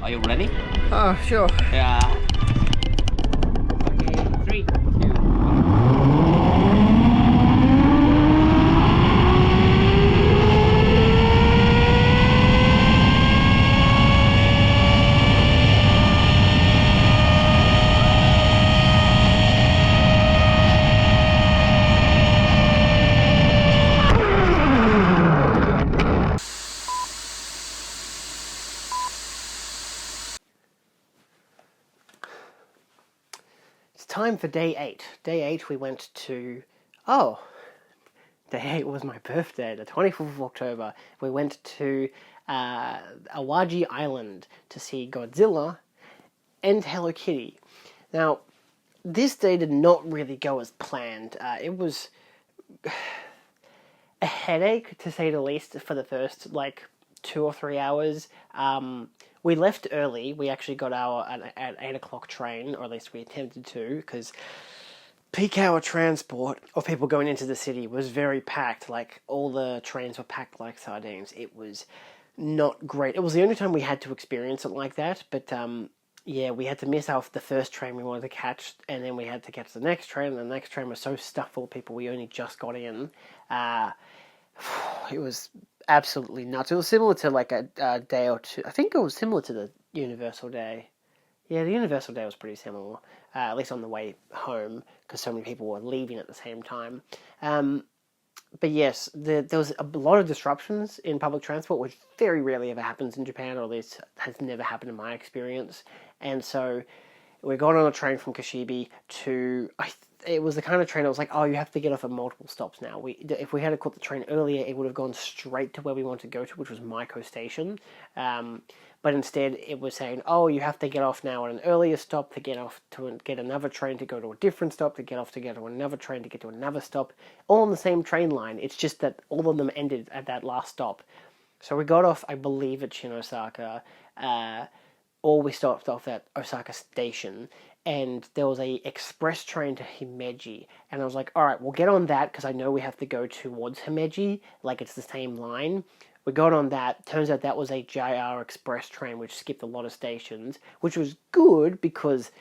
Are you ready? Oh, sure. Yeah. Okay, 3, 2, 1. It's time for day 8. Day 8 we went to... Oh! Day 8 was my birthday, the 24th of October. We went to Awaji Island to see Godzilla and Hello Kitty. Now, this day did not really go as planned. It was a headache, to say the least, for the first, 2 or 3 hours. We left early. We actually got our at 8 o'clock train, or at least we attempted to, because peak hour transport of people going into the city was very packed. Like, all the trains were packed like sardines. It was not great. It was the only time we had to experience it like that, but yeah, we had to miss out the first train we wanted to catch, and then we had to catch the next train, and the next train was so stuffed full of people we only just got in. It was absolutely nuts. It was similar to like a day or two. I think it was similar to the Universal Day. Yeah, the Universal Day was pretty similar, at least on the way home, because so many people were leaving at the same time. But yes, there was a lot of disruptions in public transport, which very rarely ever happens in Japan, or at least has never happened in my experience. And so we got on a train from Kashibi to... it was the kind of train that was like, oh, you have to get off at multiple stops now. If we had caught the train earlier, it would have gone straight to where we wanted to go to, which was Maiko Station. But instead, it was saying, oh, you have to get off now at an earlier stop to get off to get another train to go to a different stop, to get off to get to another train to get to another stop, all on the same train line. It's just that all of them ended at that last stop. So we got off, I believe, at Shinosaka, or we stopped off at Osaka Station, and there was a express train to Himeji, and I was like, alright, we'll get on that, because I know we have to go towards Himeji, like it's the same line. We got on that. Turns out that was a JR Express train, which skipped a lot of stations, which was good, because,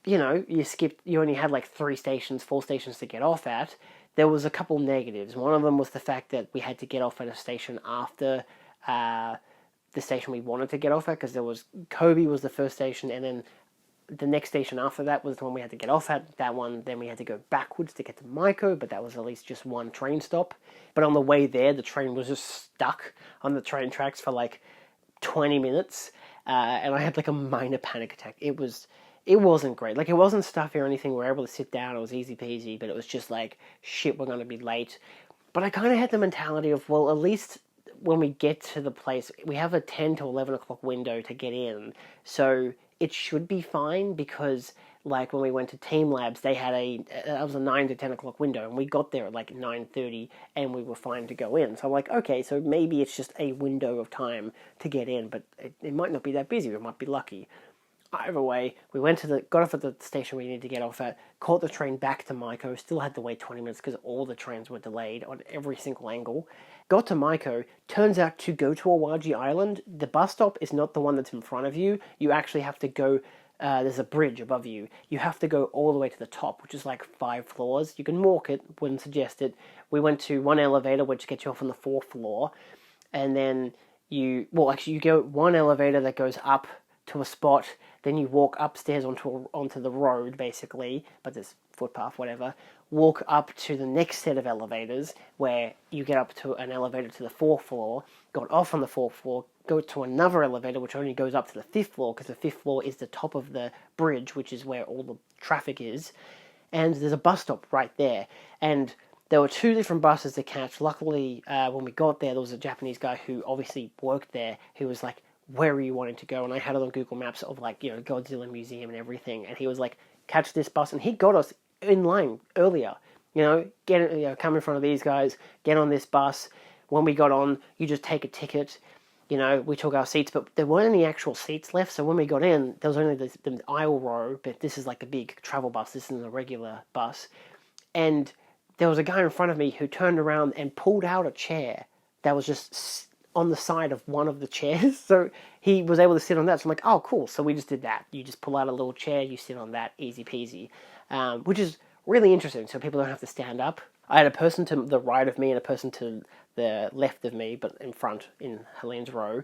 you know, you only had like 4 stations to get off at. There was a couple negatives. One of them was the fact that we had to get off at a station after the station we wanted to get off at, because there was Kobe was the first station, and then the next station after that was the one we had to get off at. That one, then we had to go backwards to get to Maiko, but that was at least just one train stop. But on the way there, the train was just stuck on the train tracks for like 20 minutes, and I had like a minor panic attack. It wasn't great. Like, it wasn't stuffy or anything. We were able to sit down. It was easy peasy, but it was just like, shit, we're going to be late. But I kind of had the mentality of, well, at least when we get to the place, we have a 10 to 11 o'clock window to get in, so it should be fine, because like when we went to Team Labs, they had that was a 9 to 10 o'clock window, and we got there at like 9:30, and we were fine to go in. So I'm like, okay, so maybe it's just a window of time to get in, but it might not be that busy. We might be lucky. Either way, we got off at the station we needed to get off at, caught the train back to Maiko, still had to wait 20 minutes because all the trains were delayed on every single angle. Got to Maiko, turns out to go to Awaji Island, the bus stop is not the one that's in front of you. You actually have to go, there's a bridge above you. You have to go all the way to the top, which is like 5 floors. You can walk it, wouldn't suggest it. We went to one elevator, which gets you off on the 4th floor, and then you go one elevator that goes up to a spot, then you walk upstairs onto the road, basically, but there's footpath, whatever, walk up to the next set of elevators, where you get up to an elevator to the 4th floor, got off on the 4th floor, go to another elevator, which only goes up to the 5th floor, because the 5th floor is the top of the bridge, which is where all the traffic is, and there's a bus stop right there, and there were 2 different buses to catch. Luckily, when we got there was a Japanese guy who obviously worked there, who was like, where are you wanting to go? And I had it on Google Maps of like, you know, Godzilla Museum and everything, and he was like, catch this bus, and he got us in line earlier, you know, come in front of these guys, get on this bus. When we got on, you just take a ticket, you know, we took our seats, but there weren't any actual seats left, so when we got in, there was only the aisle row, but this is like the big travel bus, this isn't a regular bus, and there was a guy in front of me who turned around and pulled out a chair that was just on the side of one of the chairs, so he was able to sit on that. So I'm like, oh, cool. So we just did that. You just pull out a little chair, you sit on that, easy peasy, which is really interesting. So people don't have to stand up. I had a person to the right of me and a person to the left of me, but in front in Helene's row,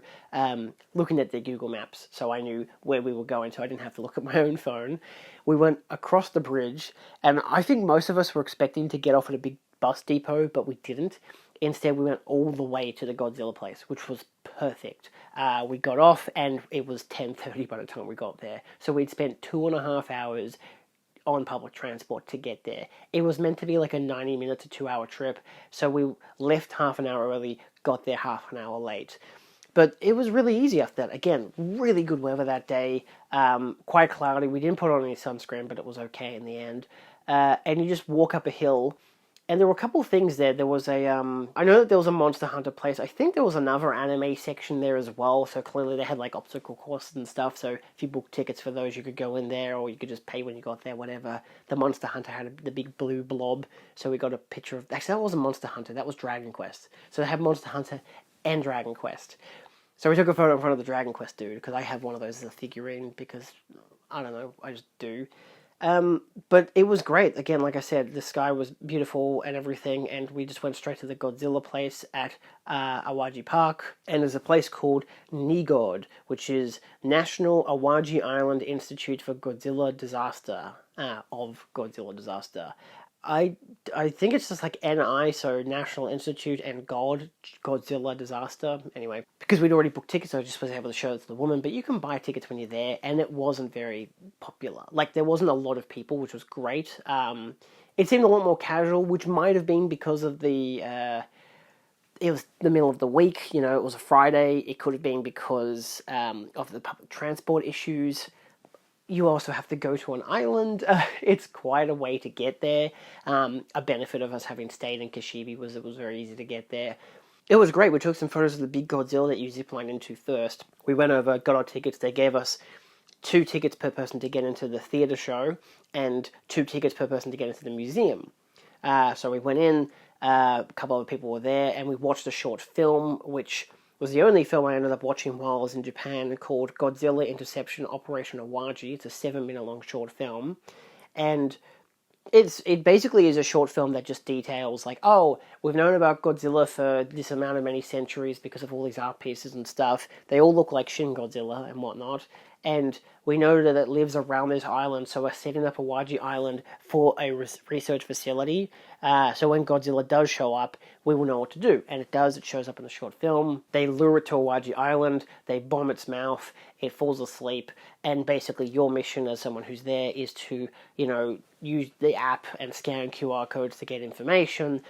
looking at their Google Maps, so I knew where we were going, so I didn't have to look at my own phone. We went across the bridge, and I think most of us were expecting to get off at a big bus depot, but we didn't. Instead, we went all the way to the Godzilla place, which was perfect. We got off, and it was 10:30 by the time we got there. So we'd spent 2.5 hours on public transport to get there. It was meant to be like a 90-minute to 2-hour trip, so we left half an hour early, got there half an hour late. But it was really easy after that. Again, really good weather that day. Quite cloudy. We didn't put on any sunscreen, but it was okay in the end. And you just walk up a hill. And there were a couple of things there. There was I know that there was a Monster Hunter place. I think there was another anime section there as well. So clearly they had like obstacle courses and stuff. So if you booked tickets for those, you could go in there, or you could just pay when you got there, whatever. The Monster Hunter had the big blue blob. So we got a picture of... Actually, that wasn't Monster Hunter. That was Dragon Quest. So they had Monster Hunter and Dragon Quest. So we took a photo in front of the Dragon Quest dude, because I have one of those as a figurine, because, I don't know, I just do. But it was great. Again, like I said, the sky was beautiful and everything, and we just went straight to the Godzilla place at Awaji Park. And there's a place called NIGOD, which is National Awaji Island Institute for Godzilla Disaster, of Godzilla Disaster. I think it's just like NI, so National Institute, and Godzilla Disaster. Anyway, because we'd already booked tickets, I just was able to show it to the woman. But you can buy tickets when you're there, and it wasn't very popular. Like, there wasn't a lot of people, which was great. It seemed a lot more casual, which might have been because of the... it was the middle of the week, it was a Friday. It could have been because of the public transport issues. You also have to go to an island. It's quite a way to get there. A benefit of us having stayed in Kashibi was it was very easy to get there. It was great. We took some photos of the big Godzilla that you ziplined into first. We went over, got our tickets. They gave us 2 tickets per person to get into the theatre show, and 2 tickets per person to get into the museum. So we went in, a couple of people were there, and we watched a short film, which was the only film I ended up watching while I was in Japan, called Godzilla Interception Operation Awaji. It's a 7-minute long short film, and it basically is a short film that just details, like, oh, we've known about Godzilla for this amount of many centuries because of all these art pieces and stuff. They all look like Shin Godzilla and whatnot, and we know that it lives around this island, so we're setting up Awaji Island for a research facility, so when Godzilla does show up, we will know what to do. And it does. It shows up in the short film. They lure it to Awaji Island, they bomb its mouth, it falls asleep, and basically your mission as someone who's there is to, use the app and scan QR codes to get information,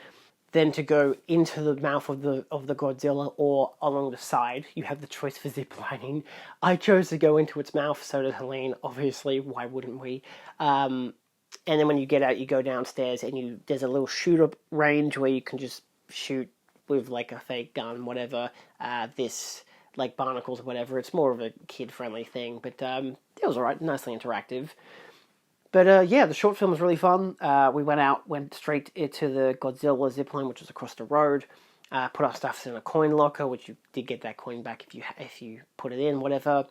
then to go into the mouth of the Godzilla or along the side. You have the choice for ziplining. I chose to go into its mouth, so did Helene, obviously, why wouldn't we? And then when you get out, you go downstairs, and there's a little shoot-up range where you can just shoot with like a fake gun, whatever, like barnacles or whatever. It's more of a kid-friendly thing, but it was alright, nicely interactive. But yeah, the short film was really fun. We went straight into the Godzilla zipline, which was across the road. Put our stuff in a coin locker, which you did get that coin back if you put it in, whatever.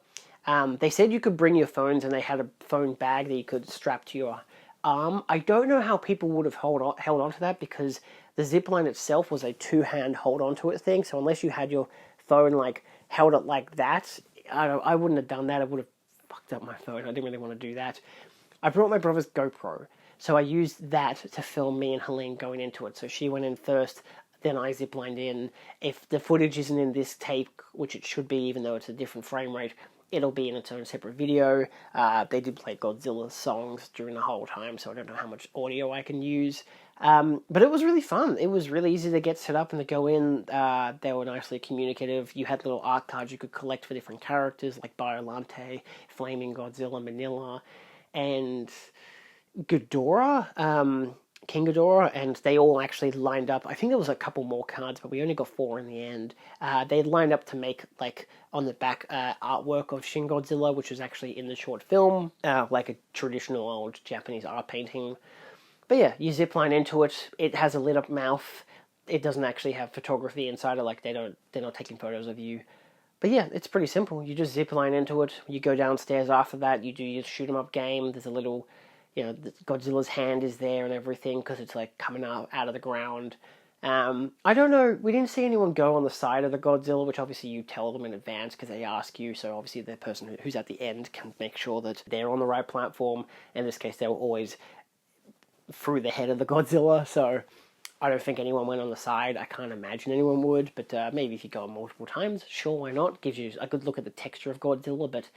They said you could bring your phones, and they had a phone bag that you could strap to your arm. I don't know how people would have held on to that, because the zipline itself was a 2-hand hold on to it thing. So unless you had your phone like held it like that, I wouldn't have done that. I would have fucked up my phone. I didn't really want to do that. I brought my brother's GoPro, so I used that to film me and Helene going into it. So she went in first, then I ziplined in. If the footage isn't in this tape, which it should be, even though it's a different frame rate, it'll be in its own separate video. They did play Godzilla songs during the whole time, so I don't know how much audio I can use. But it was really fun. It was really easy to get set up and to go in. They were nicely communicative. You had little art cards you could collect for different characters, like Biolante, Flaming Godzilla, Manila, and Ghidorah, King Ghidorah, and they all actually lined up. I think there was a couple more cards, but we only got 4 in the end. They lined up to make, like, on the back artwork of Shin Godzilla, which was actually in the short film, like a traditional old Japanese art painting. But yeah, you zipline into it. It has a lit up mouth. it doesn't actually have photography inside it. Like they're not taking photos of you. But yeah, it's pretty simple. You just zip line into it. You go downstairs after that. You do your shoot 'em up game. There's a little, Godzilla's hand is there and everything because it's like coming out of the ground. I don't know. We didn't see anyone go on the side of the Godzilla, which obviously you tell them in advance because they ask you. So obviously the person who's at the end can make sure that they're on the right platform. In this case, they were always through the head of the Godzilla. So I don't think anyone went on the side. I can't imagine anyone would, but maybe if you go multiple times, sure, why not? Gives you a good look at the texture of Godzilla, but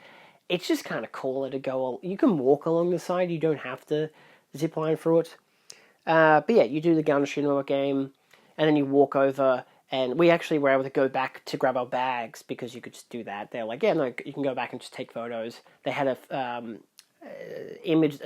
it's just kind of cooler to go. You can walk along the side. You don't have to zip line through it. But yeah, you do the gun shoot 'em up game, and then you walk over, and we actually were able to go back to grab our bags because you could just do that. They're like, yeah, no, you can go back and just take photos. They had a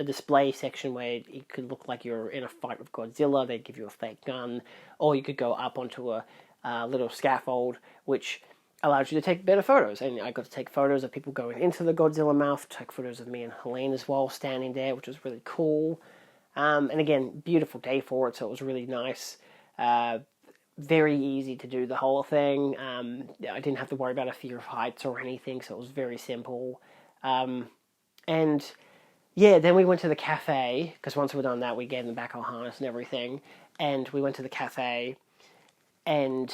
display section where it could look like you're in a fight with Godzilla. They'd give you a fake gun, or you could go up onto a little scaffold, which allows you to take better photos. And I got to take photos of people going into the Godzilla mouth, take photos of me and Helene as well, standing there, which was really cool. And again, beautiful day for it, so it was really nice. Very easy to do the whole thing. I didn't have to worry about a fear of heights or anything, so it was very simple. And yeah, then we went to the cafe, because once we were done that, we gave them back our harness and everything, and we went to the cafe, and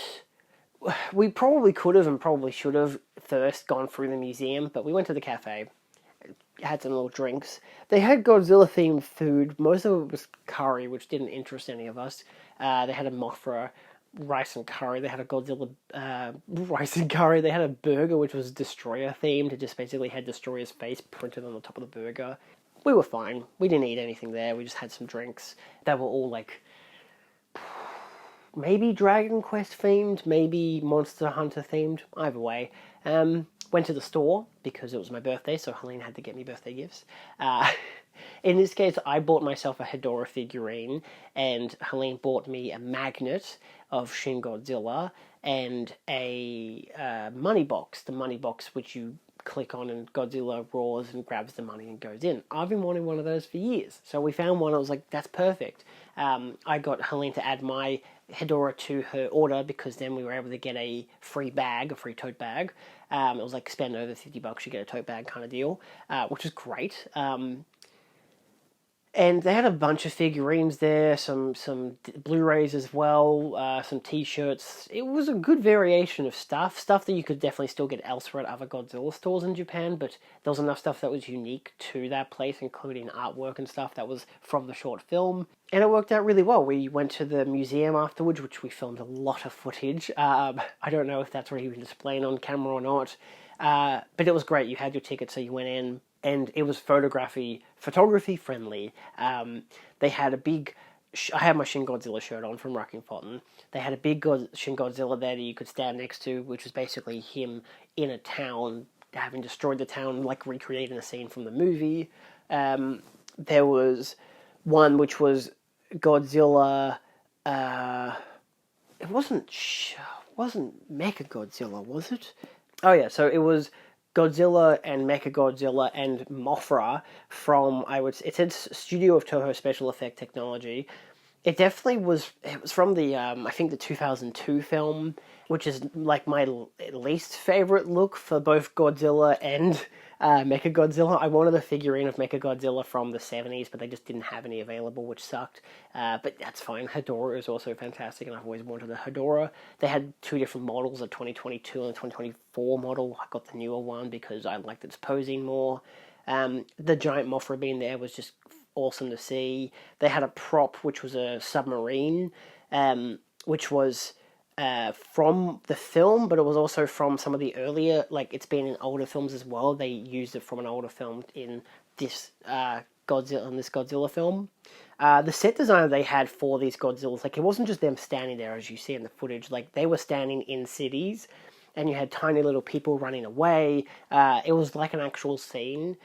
we probably could have and probably should have first gone through the museum, but we went to the cafe, had some little drinks. They had Godzilla-themed food. Most of it was curry, which didn't interest any of us. They had a Mothra rice and curry. They had a Godzilla rice and curry. They had a burger, which was Destroyer-themed. It just basically had Destroyer's face printed on the top of the burger. We were fine. We didn't eat anything there. We just had some drinks. They were all like maybe Dragon Quest themed, maybe Monster Hunter themed. Either way. Went to the store because it was my birthday, so Helene had to get me birthday gifts. In this case, I bought myself a Hedorah figurine, and Helene bought me a magnet of Shin Godzilla and a money box. The money box which you click on and Godzilla roars and grabs the money and goes in. I've been wanting one of those for years. So we found one. I was like, that's perfect. I got Helene to add my Hedorah to her order because then we were able to get a free bag, a free tote bag. It was like spend over $50, you get a tote bag kind of deal, which is great. And they had a bunch of figurines there, some Blu-rays as well, some T-shirts. It was a good variation of stuff that you could definitely still get elsewhere at other Godzilla stores in Japan, but there was enough stuff that was unique to that place, including artwork and stuff that was from the short film. And it worked out really well. We went to the museum afterwards, which we filmed a lot of footage. I don't know if that's what he was displaying on camera or not, but it was great. You had your ticket, so you went in. And it was photography friendly. They had a big... I had my Shin Godzilla shirt on from Rocking Fountain. They had a big Shin Godzilla there that you could stand next to, which was basically him in a town, having destroyed the town, like recreating a scene from the movie. There was one which was Godzilla... it wasn't Mecha Godzilla, was it? Oh yeah, so it was Godzilla and Mechagodzilla and Mothra from, it said Studio of Toho Special Effect Technology. It definitely was, it was from the, I think the 2002 film, which is like my least favorite look for both Godzilla and Mechagodzilla. I wanted a figurine of Mechagodzilla from the 70s, but they just didn't have any available, which sucked. But that's fine. Hedorah is also fantastic, and I've always wanted a Hedorah. They had two different models, a 2022 and a 2024 model. I got the newer one because I liked its posing more. The giant Mothra being there was just awesome to see. They had a prop, which was a submarine, which was from the film, but it was also from some of the earlier, like it's been in older films as well. They used it from an older film in this Godzilla film. The set design they had for these Godzillas, like it wasn't just them standing there as you see in the footage, like they were standing in cities and you had tiny little people running away. It was like an actual scene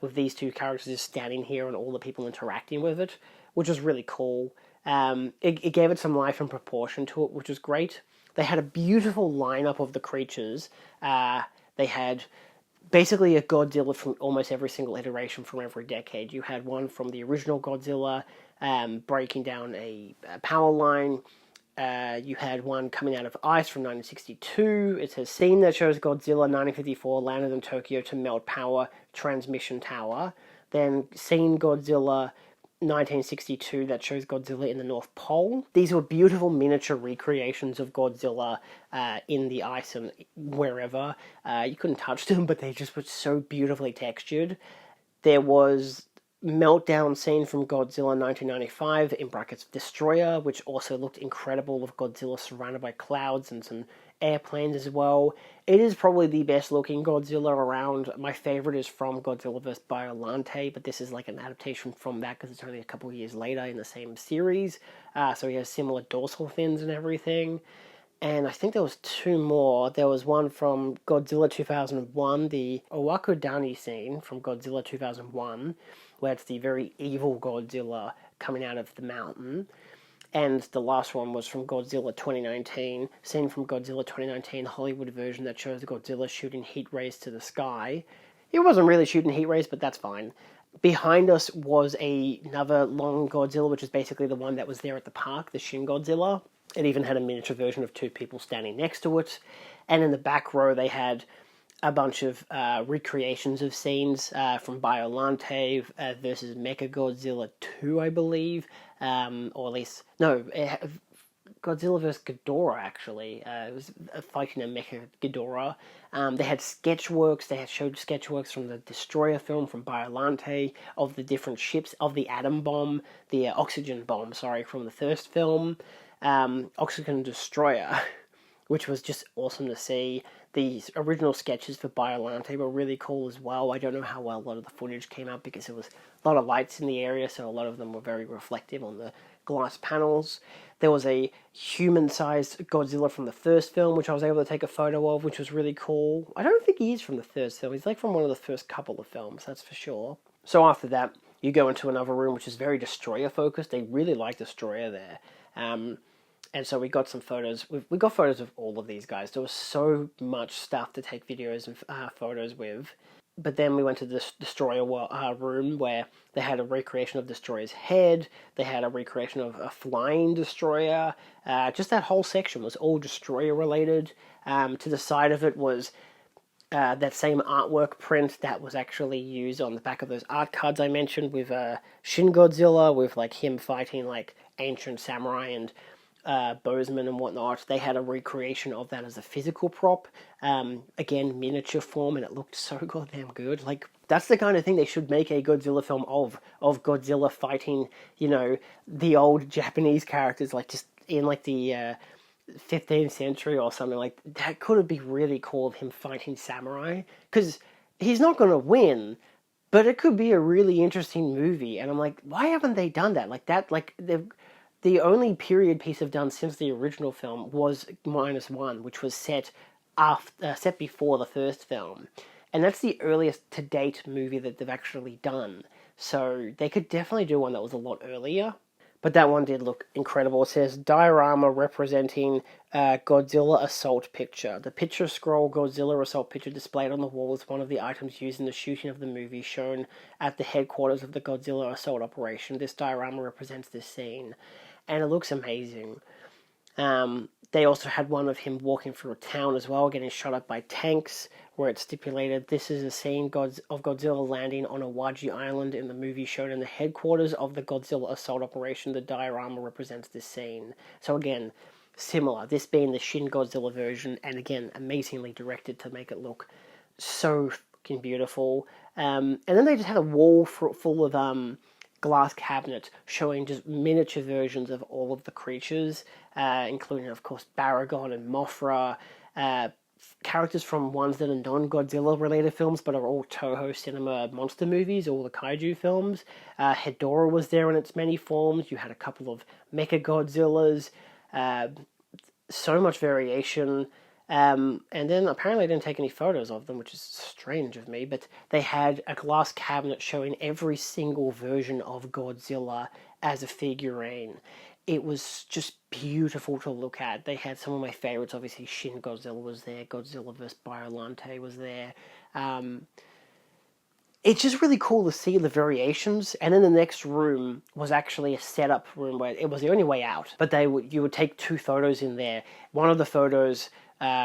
with these two characters just standing here and all the people interacting with it, which was really cool. It gave it some life and proportion to it, which was great. They had a beautiful lineup of the creatures. They had basically a Godzilla from almost every single iteration from every decade. You had one from the original Godzilla breaking down a power line. You had one coming out of ice from 1962. It says scene that shows Godzilla 1954 landed in Tokyo to melt power transmission tower. Then scene Godzilla 1962 that shows Godzilla in the North Pole. These were beautiful miniature recreations of Godzilla in the ice and wherever. You couldn't touch them, but they just were so beautifully textured. There was meltdown scene from Godzilla 1995 in brackets Destroyer, which also looked incredible with Godzilla surrounded by clouds and some airplanes as well. It is probably the best looking Godzilla around. My favorite is from Godzilla vs. Biollante, but this is like an adaptation from that because it's only a couple of years later in the same series. So he has similar dorsal fins and everything. And I think there was two more. There was one from Godzilla 2001, the Owakudani scene from Godzilla 2001, where it's the very evil Godzilla coming out of the mountain. And the last one was from Godzilla 2019, scene from Godzilla 2019 Hollywood version that shows Godzilla shooting heat rays to the sky. It wasn't really shooting heat rays, but that's fine. Behind us was another long Godzilla, which is basically the one that was there at the park, the Shin Godzilla. It even had a miniature version of two people standing next to it. And in the back row, they had a bunch of recreations of scenes from Biollante versus Mechagodzilla 2, I believe. Or at least, no, Godzilla vs. Ghidorah, actually. It was fighting a Mecha Ghidorah. They had sketchworks. They had showed sketchworks from the Destroyer film from Biollante of the different ships, of the atom bomb, the oxygen bomb, from the first film. Oxygen Destroyer, which was just awesome to see. The original sketches for Biollante were really cool as well. I don't know how well a lot of the footage came out because there was a lot of lights in the area, so a lot of them were very reflective on the glass panels. There was a human-sized Godzilla from the first film, which I was able to take a photo of, which was really cool. I don't think he is from the first film. He's like from one of the first couple of films, that's for sure. So after that, you go into another room, which is very Destroyer-focused. They really like Destroyer there. And so we got some photos. We got photos of all of these guys. There was so much stuff to take videos and photos with. But then we went to the Destroyer room where they had a recreation of Destroyer's head. They had a recreation of a flying Destroyer. Just that whole section was all Destroyer related. To the side of it was that same artwork print that was actually used on the back of those art cards I mentioned with Shin Godzilla, with like him fighting like ancient samurai and Bozeman and whatnot. They had a recreation of that as a physical prop, again miniature form, and it looked so goddamn good. Like that's the kind of thing they should make a Godzilla film of Godzilla fighting, the old Japanese characters, like just in like the 15th century or something. Like that could be really cool of him fighting samurai, because he's not going to win, but it could be a really interesting movie. And I'm like, why haven't they done that? Like that, like the only period piece I've done since the original film was -1, which was set before the first film. And that's the earliest to date movie that they've actually done. So they could definitely do one that was a lot earlier. But that one did look incredible. It says diorama representing Godzilla assault picture. The picture scroll Godzilla assault picture displayed on the wall is one of the items used in the shooting of the movie, shown at the headquarters of the Godzilla assault operation. This diorama represents this scene, and it looks amazing. They also had one of him walking through a town as well, getting shot up by tanks, where it stipulated this is a scene of Godzilla landing on Awaji Island in the movie shown in the headquarters of the Godzilla assault operation. The diorama represents this scene. So again, similar, this being the Shin Godzilla version, and again, amazingly directed to make it look so fucking beautiful. And then they just had a wall full of glass cabinets showing just miniature versions of all of the creatures, including, of course, Baragon and Mothra, characters from ones that are non-Godzilla related films but are all Toho Cinema monster movies, all the kaiju films. Hedorah was there in its many forms. You had a couple of Mechagodzillas, so much variation. And then apparently I didn't take any photos of them, which is strange of me, but they had a glass cabinet showing every single version of Godzilla as a figurine. It was just beautiful to look at. They had some of my favorites, obviously Shin Godzilla was there, Godzilla vs. Biollante was there. it's just really cool to see the variations. And then the next room was actually a setup room where it was the only way out. But you would take 2 photos in there. One of the photos,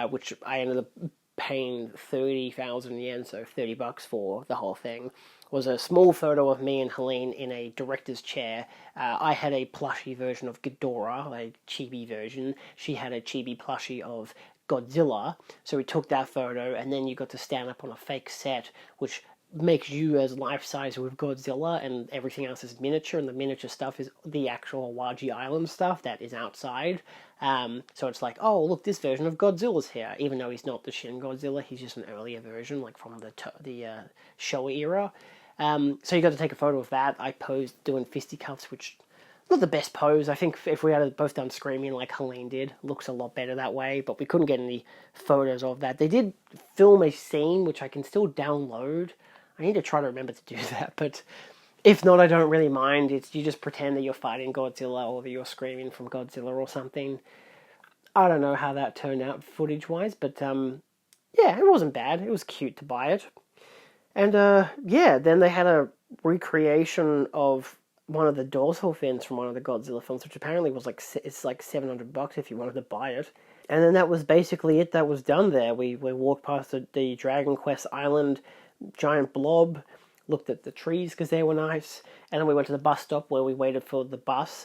which I ended up paying 30,000 yen, so $30 for the whole thing, was a small photo of me and Helene in a director's chair. I had a plushie version of Ghidorah, a chibi version. She had a chibi plushie of Godzilla. So we took that photo, and then you got to stand up on a fake set, which makes you as life-size with Godzilla, and everything else is miniature, and the miniature stuff is the actual Awaji Island stuff that is outside. So it's like, oh, look, this version of Godzilla's here, even though he's not the Shin Godzilla, he's just an earlier version, like from the Showa era. So you got to take a photo of that. I posed doing fisticuffs, which not the best pose. I think if we had both done screaming like Helene did, looks a lot better that way, but we couldn't get any photos of that. They did film a scene, which I can still download. I need to try to remember to do that, but if not, I don't really mind. You just pretend that you're fighting Godzilla or that you're screaming from Godzilla or something. I don't know how that turned out footage-wise, but yeah, it wasn't bad. It was cute to buy it. And yeah, then they had a recreation of one of the dorsal fins from one of the Godzilla films, which apparently was it's like $700 if you wanted to buy it. And then that was basically it that was done there. We walked past the Dragon Quest Island giant blob, looked at the trees because they were nice, and then we went to the bus stop where we waited for the bus.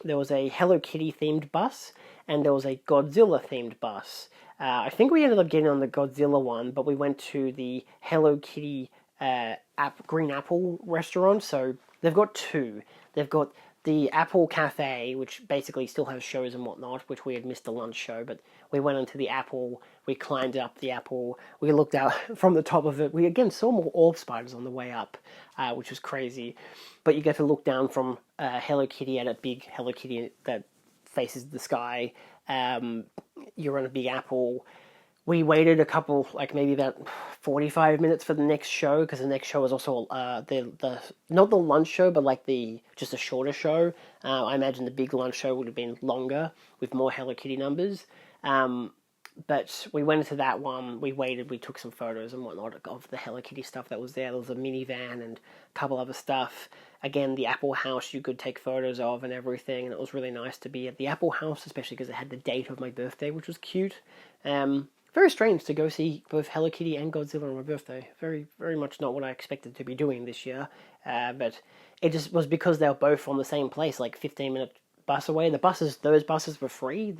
There was a Hello Kitty themed bus, and there was a Godzilla themed bus. I think we ended up getting on the Godzilla one, but we went to the Hello Kitty Green Apple restaurant. So they've got 2. They've got the Apple Cafe, which basically still has shows and whatnot, which we had missed the lunch show, but we went into the Apple, we climbed up the Apple, we looked out from the top of it. We again saw more orb spiders on the way up, which was crazy. But you get to look down from Hello Kitty at a big Hello Kitty that faces the sky. You're on a big apple. We waited a couple, like maybe about 45 minutes for the next show, because the next show was also the not the lunch show, but like just a shorter show. I imagine the big lunch show would have been longer with more Hello Kitty numbers. But we went into that one, we waited, we took some photos and whatnot of the Hello Kitty stuff that was there. There was a minivan and a couple other stuff. Again, the Apple House you could take photos of and everything, and it was really nice to be at the Apple House, especially because it had the date of my birthday, which was cute. Very strange to go see both Hello Kitty and Godzilla on my birthday. Very, very much not what I expected to be doing this year. But it just was because they were both from the same place, like 15-minute bus away. Those buses were free.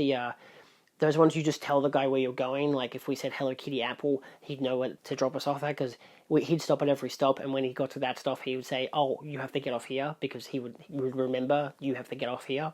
Those ones you just tell the guy where you're going. Like if we said Hello Kitty Apple, he'd know where to drop us off at, because he'd stop at every stop, and when he got to that stop, he would say, "Oh, you have to get off here," because he would remember you have to get off here,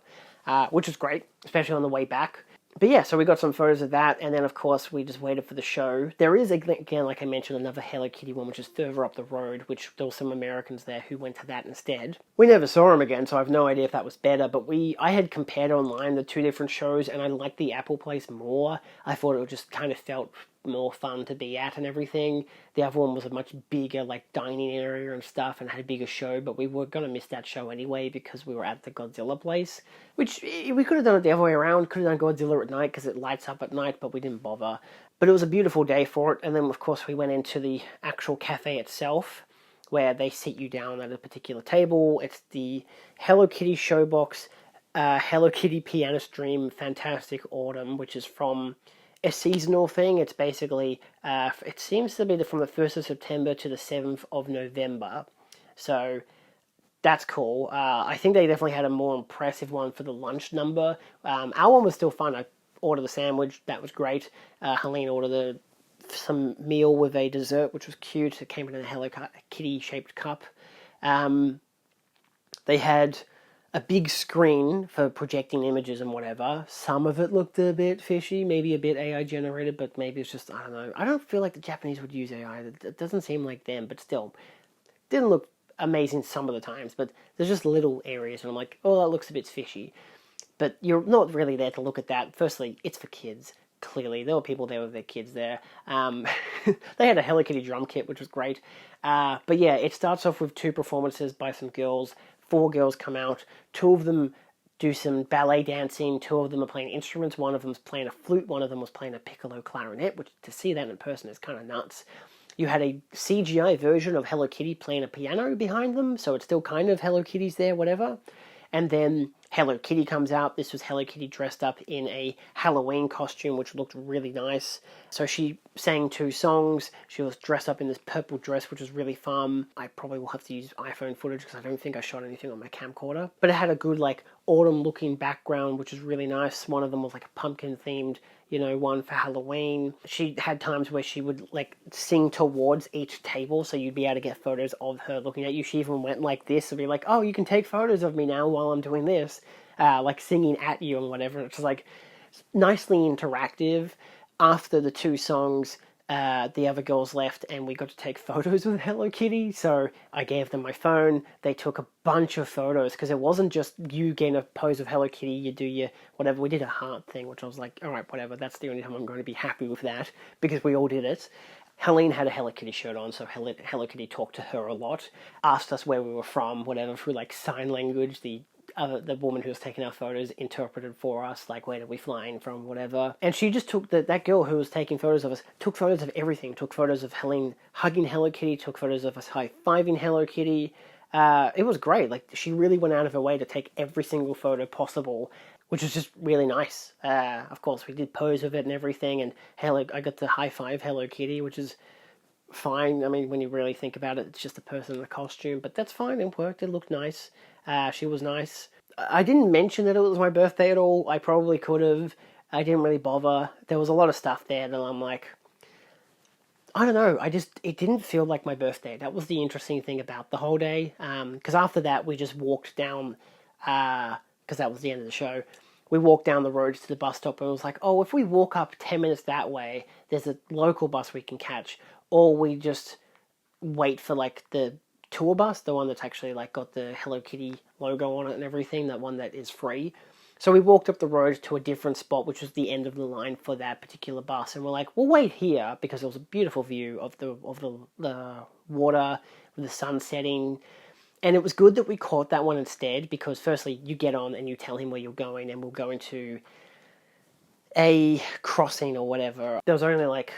which was great, especially on the way back. But yeah, so we got some photos of that, and then of course we just waited for the show. There is, again, like I mentioned, another Hello Kitty one, which is further up the road, which there were some Americans there who went to that instead. We never saw them again, so I have no idea if that was better, but I had compared online the 2 different shows, and I liked the Apple place more. I thought it just kind of felt more fun to be at and everything. The other one was a much bigger, like, dining area and stuff, and had a bigger show, but we were going to miss that show anyway because we were at the Godzilla place, which we could have done it the other way around. Could have done Godzilla at night because it lights up at night, but we didn't bother. But it was a beautiful day for it, and then of course we went into the actual cafe itself, where they sit you down at a particular table. It's the Hello Kitty Showbox, Hello Kitty Pianist Dream Fantastic Autumn, which is from a seasonal thing. It's basically, it seems to be from the 1st of September to the 7th of November. So that's cool. I think they definitely had a more impressive one for the lunch number. Our one was still fun. I ordered a sandwich. That was great. Helene ordered some meal with a dessert, which was cute. It came in a Hello Kitty shaped cup. They had a big screen for projecting images and whatever. Some of it looked a bit fishy, maybe a bit AI generated, but maybe it's just, I don't know. I don't feel like the Japanese would use AI. It doesn't seem like them, but still. Didn't look amazing some of the times, but there's just little areas, and I'm like, oh, that looks a bit fishy. But you're not really there to look at that. Firstly, it's for kids. Clearly, there were people there with their kids there. They had a Hello Kitty drum kit, which was great. But yeah, it starts off with 2 performances by some girls. 4 girls come out. 2 of them do some ballet dancing. 2 of them are playing instruments. One of them's playing a flute. One of them was playing a piccolo clarinet, which to see that in person is kind of nuts. You had a CGI version of Hello Kitty playing a piano behind them, so it's still kind of Hello Kitty's there, whatever. And then Hello Kitty comes out. This was Hello Kitty dressed up in a Halloween costume, which looked really nice. So she sang 2 songs. She was dressed up in this purple dress, which was really fun. I probably will have to use iPhone footage because I don't think I shot anything on my camcorder. But it had a good, like, autumn-looking background, which was really nice. One of them was, like, a pumpkin-themed, one for Halloween. She had times where she would, like, sing towards each table, so you'd be able to get photos of her looking at you. She even went like this and be like, oh, you can take photos of me now while I'm doing this, like singing at you and whatever. It's like nicely interactive. After the 2 songs, the other girls left and we got to take photos with Hello Kitty, so I gave them my phone. They took a bunch of photos because it wasn't just you getting a pose of Hello Kitty, you do your whatever. We did a heart thing, which I was like, alright, whatever, that's the only time I'm going to be happy with that because we all did it. Helene had a Hello Kitty shirt on, so Hello Kitty talked to her a lot, asked us where we were from, whatever, through like sign language. The woman who was taking our photos interpreted for us, like, where are we flying from, whatever. And she just took, that girl who was taking photos of us, took photos of everything. Took photos of Helene hugging Hello Kitty, took photos of us high-fiving Hello Kitty. It was great. Like, she really went out of her way to take every single photo possible, which was just really nice. Of course, we did pose of it and everything, and I got to high-five Hello Kitty, which is fine. I mean, when you really think about it, it's just a person in a costume, but that's fine. It worked. It looked nice. She was nice. I didn't mention that it was my birthday at all. I probably could have. I didn't really bother. There was a lot of stuff there that I'm like, I don't know. It didn't feel like my birthday. That was the interesting thing about the whole day. Because after that, we just walked down, because that was the end of the show. We walked down the road to the bus stop and it was like, oh, if we walk up 10 minutes that way, there's a local bus we can catch. Or we just wait for like the tour bus, the one that's actually like got the Hello Kitty logo on it and everything, that one that is free. So we walked up the road to a different spot, which was the end of the line for that particular bus, and we're like, we'll wait here because there was a beautiful view of the water with the sun setting. And it was good that we caught that one instead, because firstly, you get on and you tell him where you're going, and we'll go into a crossing or whatever. There was only like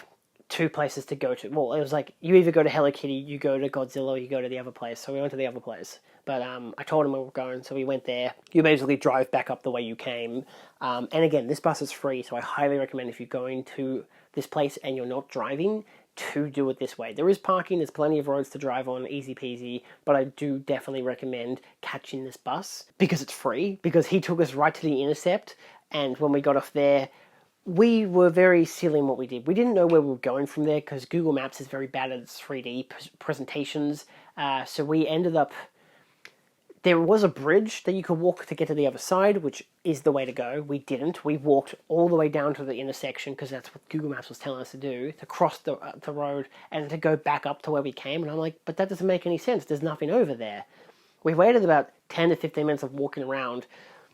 2 places to go to. Well, it was like, you either go to Hello Kitty, you go to Godzilla, or you go to the other place. So we went to the other place. But I told him where we were going, so we went there. You basically drive back up the way you came. And again, this bus is free, so I highly recommend if you're going to this place and you're not driving, to do it this way. There is parking, there's plenty of roads to drive on, easy peasy, but I do definitely recommend catching this bus because it's free, because he took us right to the intercept, and when we got off there, we were very silly in what we did. We didn't know where we were going from there because Google Maps is very bad at its 3D presentations, so we ended up... There was a bridge that you could walk to get to the other side, which is the way to go. We didn't. We walked all the way down to the intersection because that's what Google Maps was telling us to do, to cross the road and to go back up to where we came. And I'm like, but that doesn't make any sense. There's nothing over there. We waited about 10 to 15 minutes of walking around,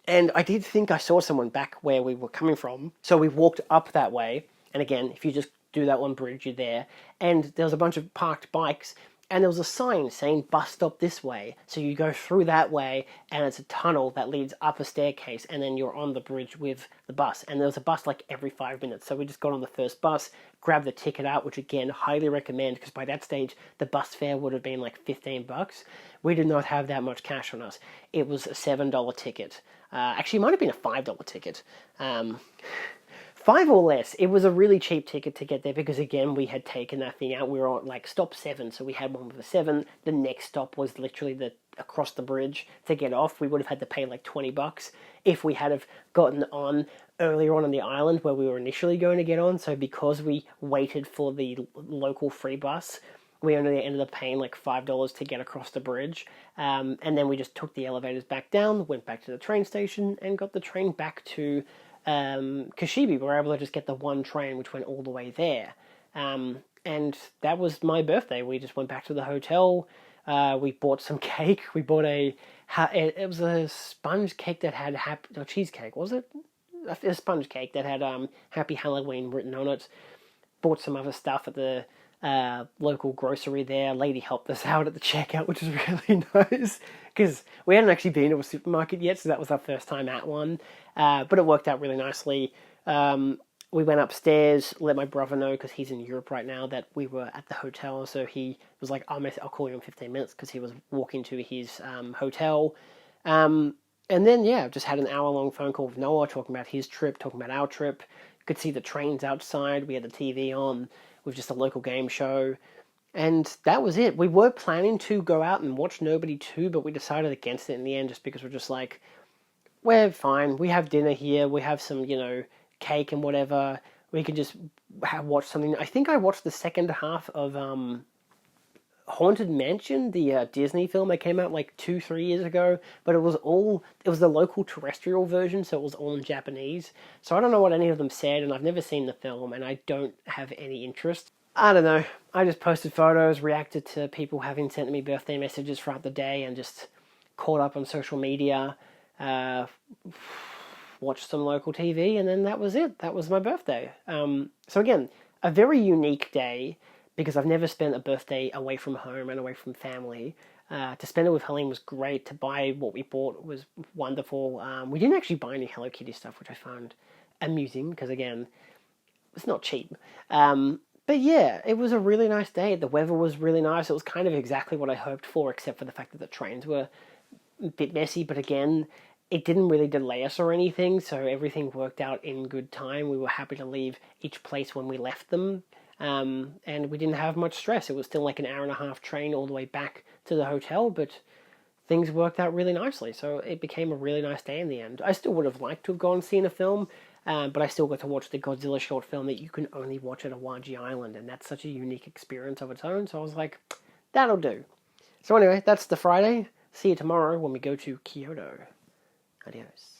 and I did think I saw someone back where we were coming from. So we walked up that way. And again, if you just do that one bridge, you're there. And there was a bunch of parked bikes, and there was a sign saying bus stop this way. So you go through that way, and it's a tunnel that leads up a staircase, and then you're on the bridge with the bus. And there was a bus like every 5 minutes. So we just got on the first bus, grabbed the ticket out, which again, highly recommend, because by that stage, the bus fare would have been like $15. We did not have that much cash on us. It was a $7 ticket. Actually, it might have been a $5 ticket. 5 or less. It was a really cheap ticket to get there because, again, we had taken that thing out. We were on, like, stop 7, so we had one with a 7. The next stop was literally across the bridge to get off. We would have had to pay, like, $20 if we had have gotten on earlier on the island where we were initially going to get on. So because we waited for the local free bus, we only ended up paying, like, $5 to get across the bridge. And then we just took the elevators back down, went back to the train station, and got the train back to... Kashibi. We were able to just get the one train which went all the way there. And that was my birthday. We just went back to the hotel. We bought some cake. We bought it was a sponge cake that had cheesecake, was it? A sponge cake that had Happy Halloween written on it. Bought some other stuff at the local grocery there. A lady helped us out at the checkout, which was really nice because we hadn't actually been to a supermarket yet, so that was our first time at one. But it worked out really nicely. we went upstairs, let my brother know, because he's in Europe right now, that we were at the hotel. So he was like, I'll call you in 15 minutes, because he was walking to his hotel. And then, yeah, just had an hour-long phone call with Noah, talking about his trip, talking about our trip. Could see the trains outside. We had the TV on with just a local game show. And that was it. We were planning to go out and watch Nobody 2, but we decided against it in the end, just because we're just like, we're fine. We have dinner here. We have some, cake and whatever. We could just watch something. I think I watched the second half of Haunted Mansion, the Disney film that came out like 2-3 years ago, but it was the local terrestrial version, so it was all in Japanese. So I don't know what any of them said, and I've never seen the film, and I don't have any interest. I don't know. I just posted photos, reacted to people having sent me birthday messages throughout the day, and just caught up on social media, watched some local TV, and then that was it. That was my birthday. So again, a very unique day, because I've never spent a birthday away from home and away from family. To spend it with Helene was great. To buy what we bought was wonderful. We didn't actually buy any Hello Kitty stuff, which I found amusing, because again, it's not cheap. But yeah, it was a really nice day. The weather was really nice. It was kind of exactly what I hoped for, except for the fact that the trains were a bit messy. But again, it didn't really delay us or anything, so everything worked out in good time. We were happy to leave each place when we left them. And we didn't have much stress. It was still like an hour-and-a-half train all the way back to the hotel, but things worked out really nicely. So it became a really nice day in the end. I still would have liked to have gone and seen a film, but I still got to watch the Godzilla short film that you can only watch at Awaji Island, and that's such a unique experience of its own. So I was like, that'll do. So anyway, that's the Friday. See you tomorrow when we go to Kyoto. Adios.